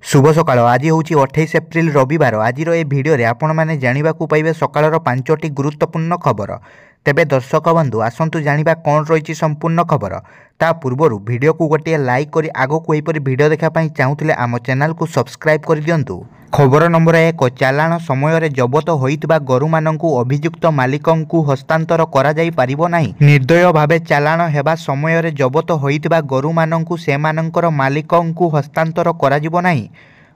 शुभ सकाळ। आज हूँ 28 एप्रिल रविवार। आज ए भिडियो रे आपण मैंने जाना पाइबे सकाळर 5टी गुरुत्वपूर्ण खबर। तेबे दर्शक बंधु आसतु जाना कौन रही संपूर्ण खबर। ता पूर्व भिडियो को गोटे लाइक कर आग को यहपरी भिडियो देखापी चाहूले आम चैनल को सब्सक्राइब कर दिंतु। खबर नंबर 1। चालाण समय जबत होइतिबा गरु मानकु अभियुक्त मालिकंकु हस्तांतर करा जाई पारिबो नाही। निर्दय भावे चालाण हेबा समय जबत होइतिबा गरु मानकु सेमानंकर मालिकंकु हस्तांतर करा जिवो नाही।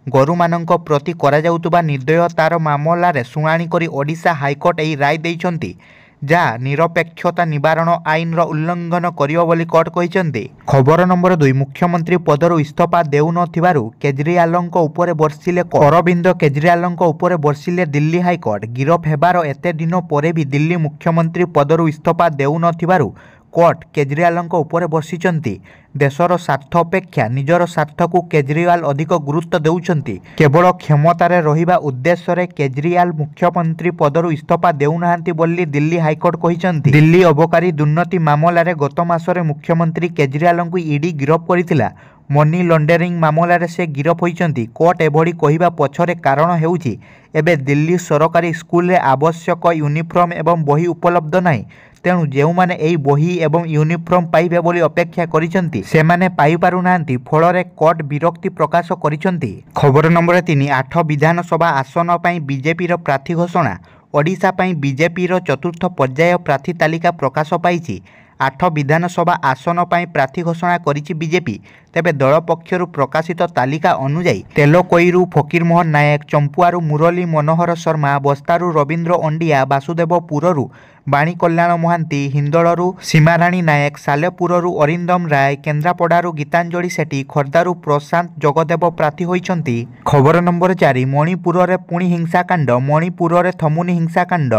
गरु मानक प्रति करा जाउतबा निर्दयतार मामलार शुणाणी करी ओडिशा हाईकोर्ट एही राय दैछंती, जहाँ निरपेक्षता निवारण आईन उल्लंघन करियो बोली कोर्ट कहिसेंती। खबर नंबर 2। मुख्यमंत्री पदरु इस्तीफा देउ नथिबारु केजरीवालंक उपरे बर्षिले अरविंद केजरीवालंक उपरे बर्षिले दिल्ली हाईकोर्ट। गिरफ हेबार एते दिन परे भी दिल्ली मुख्यमंत्री पदरु इस्तीफा देउ नथिबारु कोर्ट केजरीवालंक उपरे बर्षिचंती। देशर स्वार्थ अपेक्षा निजर स्वार्थ को केजरीवाल अधिक गुरुत्व देउछंती। केवल क्षमतार रहिबा उद्देश्य रे केजरीवाल मुख्यमंत्री पदरु इस्तीफा देउनाहांती बोली दिल्ली हाईकोर्ट कहिसंती। दिल्ली अबकारी दुर्नीति मामलार गत मासरे मुख्यमंत्री केजरीवालंकु ईडी गिरफ करिथिला। मनी लॉन्ड्रिंग मामलार से गिरफ होइचंती। कोर्ट एभली कहिबा पछरे कारण हेउची एबे दिल्ली सरकारी स्कूल रे आवश्यक यूनिफॉर्म एवं बही उपलब्ध नाही। तेणु जो मैंने यही बही एवं यूनिफॉर्म पाइबे बोली अपेक्षा करिसेंती सेमाने पाई पारुनाहांती। फलरे कोर्ट विरक्ति प्रकाश करिसेंती। खबर नंबर 3। 8 विधानसभा आसन पर बीजेपी प्रार्थी घोषणा। ओडिशा पई बीजेपी चतुर्थ पर्याय प्रार्थी तालिका प्रकाश पाई। 8 विधानसभा आसन पर प्रार्थी घोषणा करिछि बीजेपी। तेबे दल पक्षरु प्रकाशित तालिका अनुଯାयी तेलकोईरु फकीरमोहन नायक, चंपुआरु मुरली मनोहर शर्मा, बस्तारु रवींद्र अंडिया, वासुदेवपुरु बाणी कल्याण महांती, हिंदलू सीमाराणी नायक, सालेपुरु अरिंदम राय, केन्द्रापड़ारू गीतांजलि सेठी, खोर्धारू प्रशांत जगदेव प्रार्थी होइछंती। खबर नंबर 4। मणिपुर रे पुणी हिंसाकांड। मणिपुर रे थमुनी हिंसाकांड।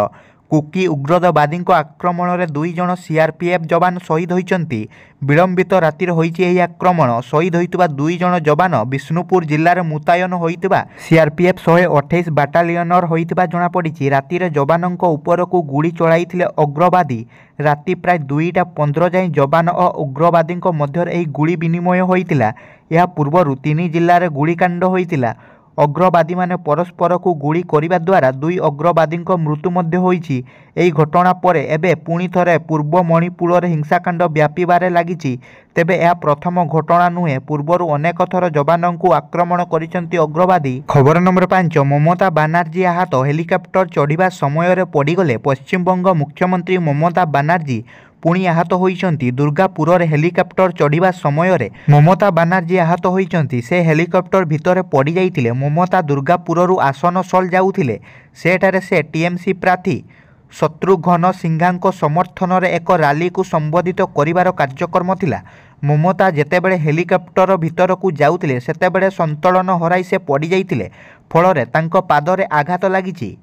कुकी उग्रवादी आक्रमण में 2 जन सीआरपीएफ जवान शहीद होइछंती। विलंबित राति होइछि एही आक्रमण। शहीद होइतबा 2 जन जवान विष्णुपुर जिल्ला रे मुतयन होइतबा सीआरपीएफ 128 बाटालियनर होइतबा जणा पड़िछि। राति रे जवानक उपरकू गुड़ी चलाइथिले उग्रवादी। राति प्राय 2:15 जाए जवान और उग्रवादी मध्य एही गुड़ी विनिमय होइतिला। या पूर्वरु 3 जिल्ला रे गुड़ीकांड होइतिला। अग्रवादी माने परस्पर को गुड़ी करिबा द्वारा 2 अग्रवादी मृत्यु मध्य होइछि। एही घटना परे एबे पुणी थरे पूर्व मणिपुर रे हिंसाकांड व्यापीबारे लागिछि। तेबे यह प्रथम घटना नुहे। पूर्वरु अनेक थर जवान को आक्रमण करिसेंती अग्रवादी। खबर नंबर 5। ममता बानार्जी आहत। हेलिकॉप्टर चढ़िबा समय रे पड़ीगले पश्चिमबंग मुख्यमंत्री ममता बानार्जी पुणी आहत होइचंती। दुर्गापुर रे हेलिकॉप्टर चढ़िबा समय रे ममता बानार्जी आहत होइचंती। से हेलिकॉप्टर भितरे पड़ी जाइतिले। ममता दुर्गापुरु आसनसोल जाउथिले। सेठारे से टीएमसी प्रार्थी शत्रुघ्न सिंघांको समर्थन रे एक रैली को संबोधित करिवार कार्यक्रम थिला। ममता जेतेबेले हेलिकॉप्टर भितर को जाउथिले सेतेबेले संतुलन हराई से पड़ी जाइतिले। फलरे तांको पादरे आघात लागिछि।